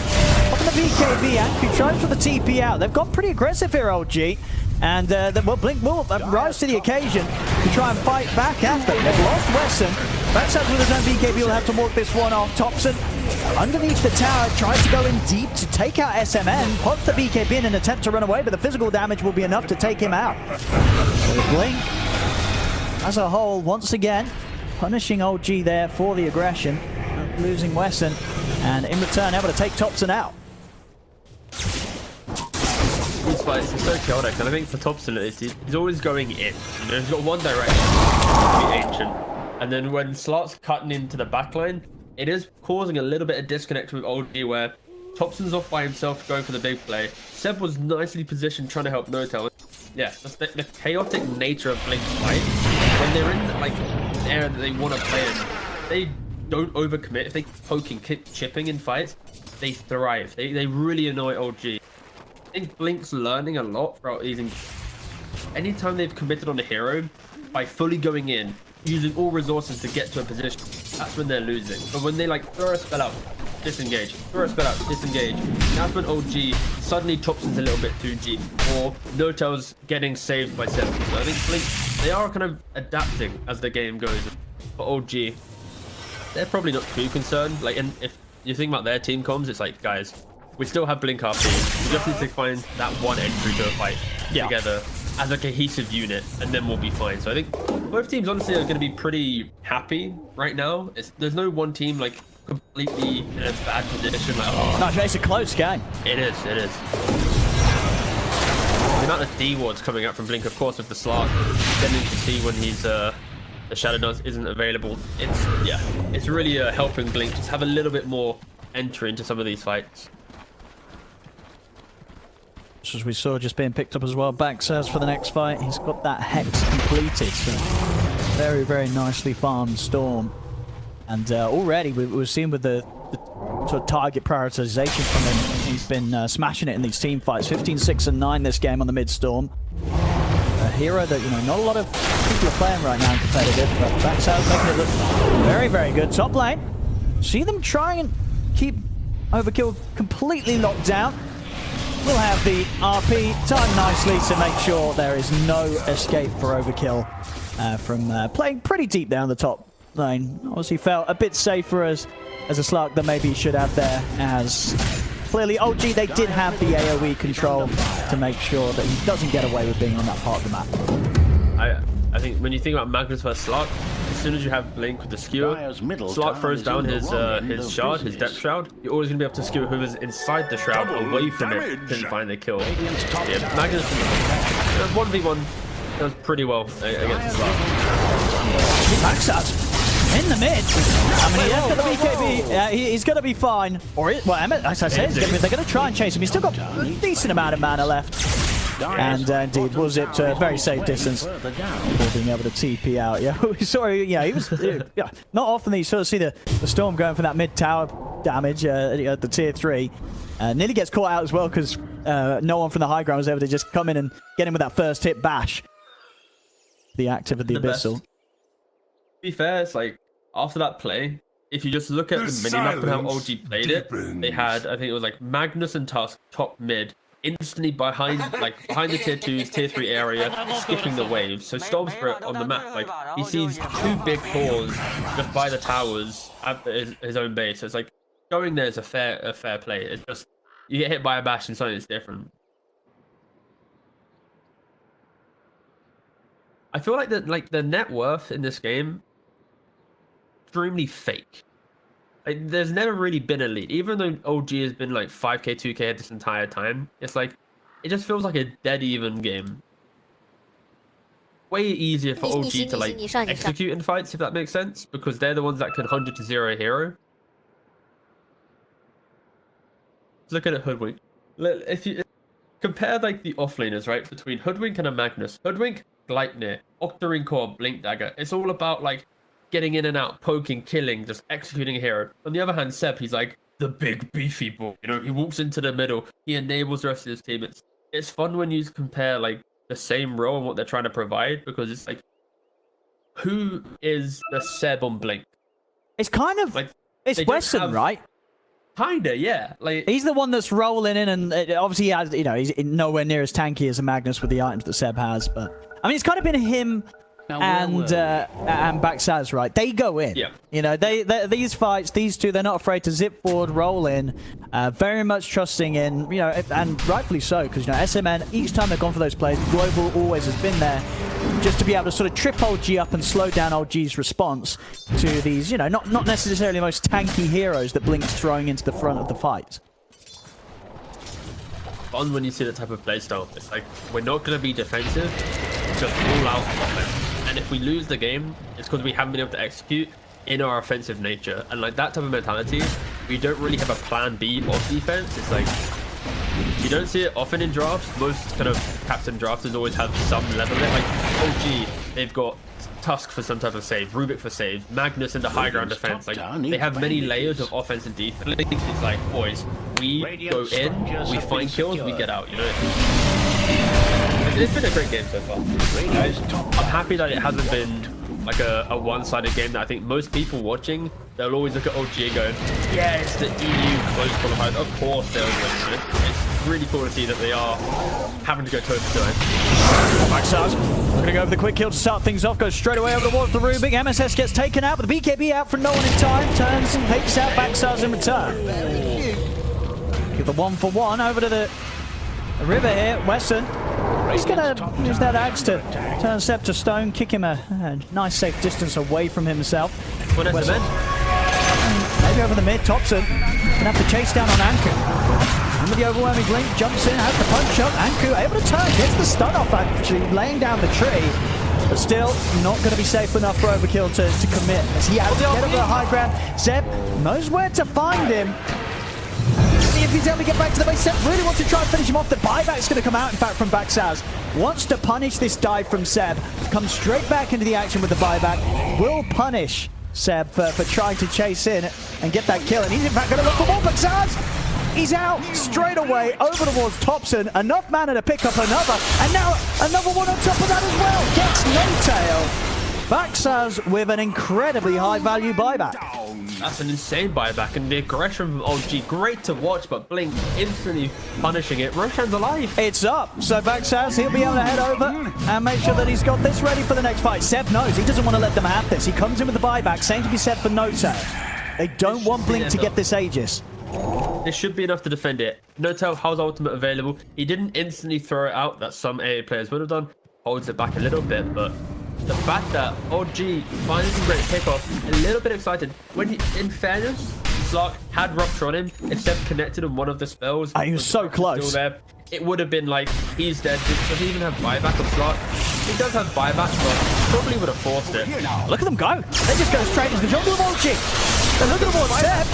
popping the BKB and he tries for the TP out. They've gone pretty aggressive here, OG. And Blink will rise to the occasion to try and fight back at them. They've lost Wesson. Backside with his own BKB will have to walk this one off. TOPSON underneath the tower tries to go in deep to take out SMN. Pops the BKB in an attempt to run away, but the physical damage will be enough to take him out. So Blink, as a whole, once again, punishing OG there for the aggression, losing Wesson, and in return able to take TOPSON out. These fights are so chaotic, and I think for TOPSON he's always going in. You know, he's got one direction, the ancient, and then when Slark's cutting into the backline, it is causing a little bit of disconnect with OG where TOPSON's off by himself going for the big play. Seb was nicely positioned trying to help NoTel. Yeah, that's the chaotic nature of Blink's fight. When they're in like an area that they want to play in, they don't overcommit. If they keep poking, keep chipping in fights, they thrive. They really annoy OG. I think Blink's learning a lot throughout these. Anytime they've committed on a hero, by fully going in, using all resources to get to a position, that's when they're losing. But when they like throw a spell out, disengage, throw a spell out, disengage, that's when OG suddenly TOPSON's a little bit too deep, or NoTel's getting saved by Seb. So I think Blink, they are kind of adapting as the game goes. For OG, they're probably not too concerned. Like, and if you think about their team comms, it's like, guys, we still have Blink RP. We just need to find that one entry to a fight together as a cohesive unit, and then we'll be fine. So I think both teams honestly are going to be pretty happy right now. There's no one team like completely in a bad position. Like, oh, No, it's a close game. it is. The amount of D wards coming out from Blink, of course, with the Slark, getting to see when he's the Shadow Dance isn't available. It's really helping Blink just have a little bit more entry into some of these fights. As we saw just being picked up as well. Back says for the next fight, he's got that Hex completed. So very, very nicely farmed Storm. And already we've seen with the sort of target prioritization from him, he's been smashing it in these team fights. 15, 6, and 9 this game on the mid Storm. A hero that, you know, not a lot of people are playing right now in competitive, but Backside making it look very, very good. Top lane, see them try and keep Overkill completely locked down. We'll have the RP timed nicely to make sure there is no escape for Overkill from playing pretty deep down the top lane. Obviously felt a bit safer as a Slark than maybe he should have there, as clearly OG, they did have the AoE control to make sure that he doesn't get away with being on that part of the map. I think when you think about Magnus versus Slark, as soon as you have Blink with the skewer, Slark throws down his shard, his depth shroud, you're always going to be able to skewer whoever's inside the shroud away from it to find the kill. Yeah, Magnus 1v1 does pretty well against Slark. Backsat in the mid. I mean, he's going to be fine. Or, well, as I said, they're going to try and chase him. He's still got a decent amount of mana left. And indeed, was it a very safe distance before being able to TP out. Yeah, sorry, yeah, he was not often that you sort of see the Storm going for that mid tower damage at the tier 3. Nearly gets caught out as well because NoOne from the high ground was able to just come in and get him with that first hit bash. The active of the Abyssal. To be fair, it's like after that play, if you just look at the minimap and how OG played it, they had, I think it was like Magnus and TUSK top mid, instantly behind the tier 2s, tier 3 area, skipping the waves. So Storm Spirit on the map, like, he sees 2 big cores just by the towers at his own base. So it's like going there is a fair play. It's just you get hit by a bash and something that's different. I feel like the net worth in this game extremely fake. Like, there's never really been a lead, even though OG has been like 5k, 2k this entire time. It's like, it just feels like a dead even game. Way easier for OG to like execute in fights, if that makes sense, because they're the ones that can 100 to 0 a hero. Look at it, Hoodwink. If you compare like the offlaners, right, between Hoodwink and a Magnus. Hoodwink, Gleipnir, Octarine Core, Blink Dagger. It's all about like getting in and out, poking, killing, just executing a hero. On the other hand, Seb, he's like the big beefy boy. You know, he walks into the middle, he enables the rest of his team. It's fun when you compare like the same role and what they're trying to provide, because it's like, who is the Seb on Blink? It's kind of like, it's Wesson, right? Kinda, yeah. Like, he's the one that's rolling in, and obviously he has, you know, he's nowhere near as tanky as a Magnus with the items that Seb has. But I mean, it's kind of been him and Baxaz, right? They go in. Yeah. You know, these fights, these two, they're not afraid to zip forward, roll in, very much trusting in, you know, and rightfully so, because, you know, SMN, each time they've gone for those plays, Global always has been there just to be able to sort of trip old G up and slow down old G's response to these, you know, not necessarily the most tanky heroes that Blink's throwing into the front of the fight. Fun when you see that type of playstyle. It's like, we're not going to be defensive, just all out offense. And if we lose the game, it's because we haven't been able to execute in our offensive nature. And like that type of mentality, we don't really have a plan B of defense. It's like, you don't see it often in drafts. Most kind of captain drafters always have some level of it. Like, oh gee, they've got TUSK for some type of save, Rubik for save, Magnus in the high ground defense. Like, they have many layers of offense and defense. It's like, boys, we go in, we find kills, we get out, you know? It's been a great game so far. I'm happy that it hasn't been like a one-sided game that I think most people watching, they'll always look at OG and go, yeah, it's the EU close qualifiers. Of course they'll win. It's really cool to see that they are having to go toe-to-toe. Baxaz going to go for the quick kill to start things off, goes straight away over the wall of the Rubik. MSS gets taken out, but the BKB out for NoOne in time, turns and takes out Baxaz in return. Give the 1-for-1 over to the river here, Wesson. He's going to use that axe to turn Seb to stone, kick him a nice safe distance away from himself. Maybe over the mid, TOPSON going to have to chase down on Anku. And with the overwhelming Blink, jumps in, has the punch up. Anku able to turn, gets the stun off actually, laying down the tree. But still, not going to be safe enough for Overkill to commit. As he has to get over the high ground. Zeb knows where to find him. If he's able to get back to the base, Seb really wants to try and finish him off. The buyback's going to come out, in fact, from Baxaz. Wants to punish this dive from Seb. Comes straight back into the action with the buyback. Will punish Seb for trying to chase in and get that kill. And he's, in fact, going to look for more. Baxaz, he's out straight away over towards TOPSON. Enough mana to pick up another. And now another one on top of that as well. Gets no tail. Baxaz with an incredibly high-value buyback. That's an insane buyback, and the aggression from OG, great to watch, but Blink instantly punishing it. Roshan's alive. It's up, so Baxaz, he'll be able to head over and make sure that he's got this ready for the next fight. Seb knows he doesn't want to let them have this. He comes in with the buyback, same to be said for No-Tail. They don't want Blink to get this Aegis. This should be enough to defend it. No-Tail has ultimate available. He didn't instantly throw it out, that some AA players would have done. Holds it back a little bit, but the fact that OG finally some great kickoff, a little bit excited. When he, in fairness, Slark had Rupture on him, instead connected on one of the spells. He was so close. Still there. It would have been like, he's dead. Does he even have buyback of Slark? He does have buyback, but probably would have forced it. Look at them go. They just go straight into the jungle of OG. And look at them all, Seb.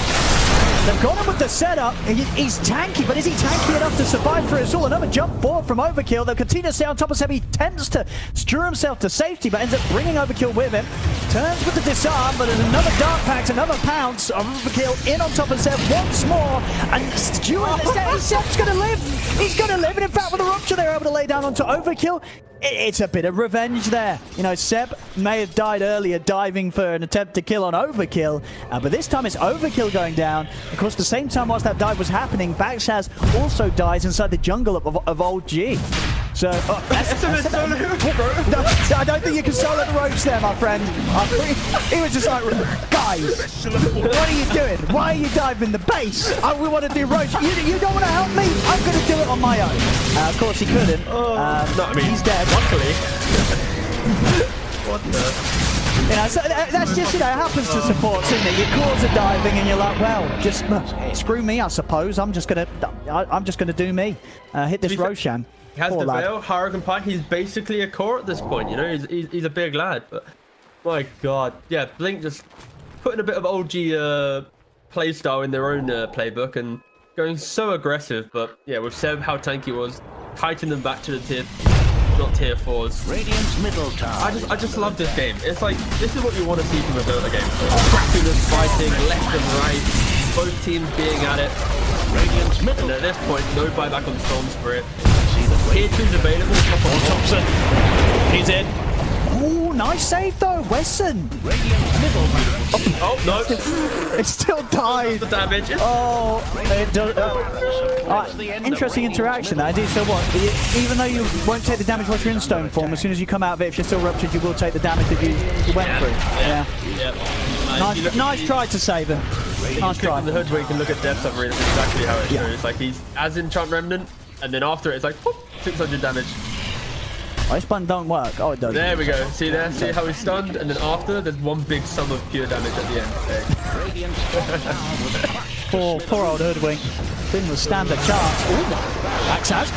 They've got him with the setup. He's tanky, but is he tanky enough to survive for us all? Another jump forward from Overkill. They'll continue to stay on top of Seb. He tends to steer himself to safety, but ends up bringing Overkill with him. Turns with the disarm, but there's another Dark Pact, another pounce. Overkill in on top of Seb once more. And Stuart, Seb's going to live. He's going to live. And in fact, with the Rupture, they're able to lay down onto Overkill. It's a bit of revenge there. You know, Seb may have died earlier diving for an attempt to kill on Overkill, but this time it's Overkill going down. Of course, at the same time whilst that dive was happening, Baxaz also dies inside the jungle of old G. So, no, I don't think you can solo the ropes there, my friend. He was just like, guys, what are you doing? Why are you diving the base? We want to do ropes. You don't want to help me? I'm going to do it on my own. Of course, he couldn't. He's dead. Luckily. What the? You know, so that's just, you know, it happens to supports, isn't it? Your cores are diving and you're like, well, just screw me, I suppose. I'm just gonna do me. Hit this Roshan. He has the Veil, Hurricane Pike. He's basically a core at this point, you know? He's a big lad, but my god. Yeah, Blink just putting a bit of OG playstyle in their own playbook and going so aggressive, but yeah, with Seb, how tanky was, kiting them back to the tier 4s. Radiant's middle tower. I just love this game. It's like, this is what you want to see from a Dota game. Crackiness, fighting, left and right, both teams being at it. Radiant's middle. And at this point, no buyback on Storm Spirit. Tier 2's available. TOPSON. He's in. Oh, nice save though, Wesson. Oh, no. It still died. The damage. Oh, it does. Interesting interaction there. I do. So what? Even though you won't take the damage once you're in stone form, as soon as you come out of it, if you're still ruptured, you will take the damage that you went through. Yeah. Nice try to save him. Nice try. On the hood where you can look at death summary, that's exactly how it shows. Like he's as Enchant Remnant, and then after it's like whoop, 600 damage. Oh, this button don't work. Oh, it does. There we go. See there? See how he's stunned? And then after, there's one big sum of pure damage at the end. Poor old Hoodwink. Didn't withstand the chance. Ooh, Axaz.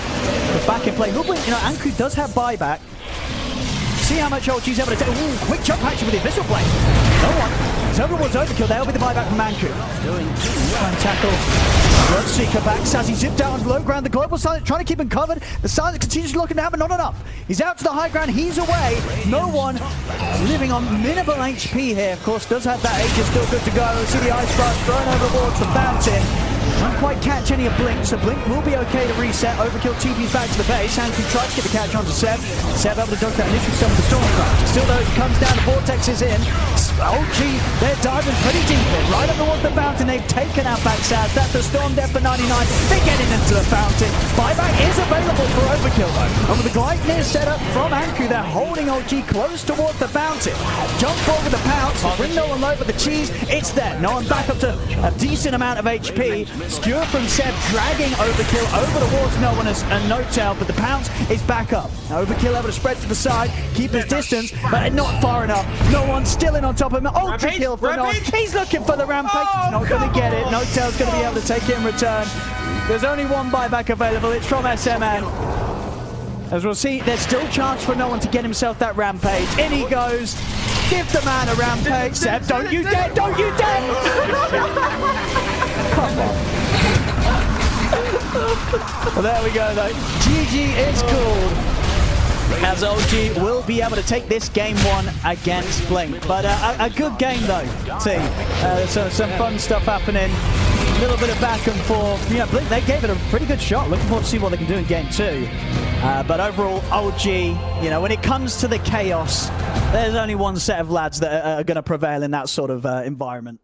The back in play. Hoodwink, you know, Anku does have buyback. See how much OG's able to take. Ooh, quick jump action with the Abyssal Blade. NoOne. It's over towards Overkill. There'll be the buyback from Anku. Try and tackle Bloodseeker back. Sassy zipped out on low ground. The global silence trying to keep him covered. The silence continues looking down, but not enough. He's out to the high ground. He's away. NoOne living on minimal HP here. Of course, does have that H is still good to go. See the ice bar thrown over towards the fountain. Won't quite catch any of Blink, so Blink will be okay to reset. Overkill TP's back to the base. Anku tried to get the catch onto Seb. Seb able to dodge that initial summon the Stormcraft. Still though, he comes down, the Vortex is in. Oh gee, they're diving pretty deep in. Right up towards the fountain, they've taken out Backsaz. That's the Storm Death for 99. They're getting into the fountain. Buyback is available for Overkill though. And with the glide near set up from Anku, they're holding OG close towards the fountain. Jump forward the pounce, bring NoOne low with the cheese. It's there. NoOne back up to a decent amount of HP. Skewer from Seb dragging Overkill over towards NoOne and No-Tail, but the pounce is back up. Overkill able to spread to the side, keep his distance, but not far enough. NoOne still in on top of him. Ultra kill for NoOne. He's looking for the rampage. He's not going to get it. No-Tail's going to be able to take it in return. There's only one buyback available. It's from SMN. As we'll see, there's still chance for NoOne to get himself that rampage. In he goes. Give the man a rampage. Seb, don't you dare! Don't you dare! Come on. Well, there we go, though. GG is called. As OG will be able to take this game one against Blink. But a good game, though, team. So some fun stuff happening. A little bit of back and forth. You know, Blink, they gave it a pretty good shot. Looking forward to see what they can do in game two. But overall, OG, you know, when it comes to the chaos, there's only one set of lads that are going to prevail in that sort of environment.